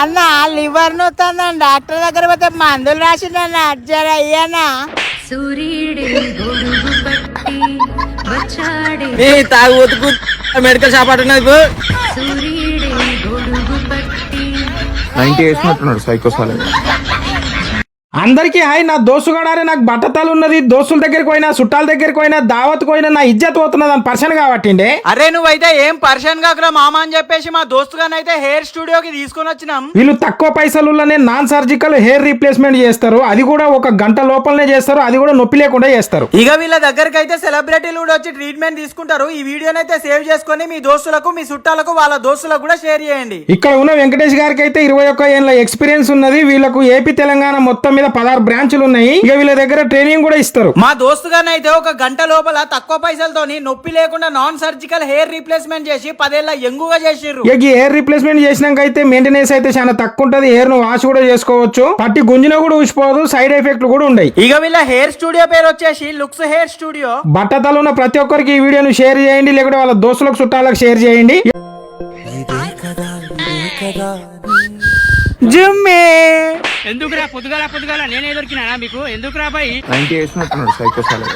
అన్న liver నొత్తందని doctor దగ్గర పోతే మందులు రాసిండన్న జర అయ్యానా తాగు మెడికల్ షాప్ అంటున్నది 90 వేసినట్టున్నాడు సైకోసాలి. అందరికీ హాయ్. నా దోస్తుగాడారే నాకు బట్టతలు ఉన్నది. దోస్తుల దగ్గరికి పోయినా చుట్టాల దగ్గరికి పోయినా దావత్ పోయినా నా ఇజ్జత్ పోతున్నది అని పర్సన్ కాబట్టిండే. అరే నువ్వైతే ఏం పర్సన్ కాకురా మామ అని చెప్పేసి మా దోస్తుగానైతే హెయిర్ స్టూడియోకి తీసుకొని వచ్చినాం. వీళ్ళు తక్కువ పైసలునే నాన్ సర్జికల్ హెయిర్ రీప్లేస్మెంట్ చేస్తారు. అది కూడా 1 గంట లోపలనే చేస్తారు. అది కూడా నొప్పి లేకుండా చేస్తారు. ఇక వీళ్ళ దగ్గరికి అయితే సెలబ్రిటీలు కూడా వచ్చి ట్రీట్మెంట్ తీసుకుంటారు. ఈ వీడియోని అయితే సేవ్ చేసుకొని మీ దోస్తులకు మీ చుట్టాలకు వాళ్ళ దోస్తులకు కూడా షేర్ చేయండి. ఇక్కడ ఉన్న వెంకటేష్ గారికి అయితే 21 ఏళ్ళ ఎక్స్పీరియన్స్ ఉన్నది. వీళ్ళకు ఏపీ తెలంగాణ మొత్తం మీద 16 బ్రాంచ్లు ఉన్నాయి. ఇక వీళ్ళ దగ్గర ట్రైనింగ్ కూడా ఇస్తారు. మా దోస్తుగానైతే 1 గంట లోపల తక్కువ పైసలతోని నొప్పి లేకుండా నాన్ సర్జికల్ హెయిర్ రీప్లేస్మెంట్ చేసి 10 ఏళ్ల యంగుగా చేసిర్రు. ఇక ఈ హెయిర్ రీప్లేస్మెంట్ చేసినాక అయితే మెయింటెనెన్స్ అయితే చాలా తక్కువ ఉంటది. హెయిర్ ను వాష్ కూడా చేసుకోవచ్చు. పట్టి గుంజిన కూడా ఊసిపోదు. సైడ్ ఎఫెక్ట్లు కూడా ఉన్నాయి. ఇక వీళ్ళ హెయిర్ స్టూడియో పేరు వచ్చేసి లుక్స్ హెయిర్ స్టూడియో. బట్టతలు ఉన్న ప్రతి ఒక్కరికి ఈ వీడియోను షేర్ చేయండి. లేకుంటే వాళ్ళ దోస్తులకు చుట్టాలకు షేర్ చేయండి. జిమ్మే ఎందుకురా పొద్దుగాల నేనే దొరికినా మీకు ఎందుకురా బాయ్ 90 వేసినట్టున్నాడు సైకోసాలి.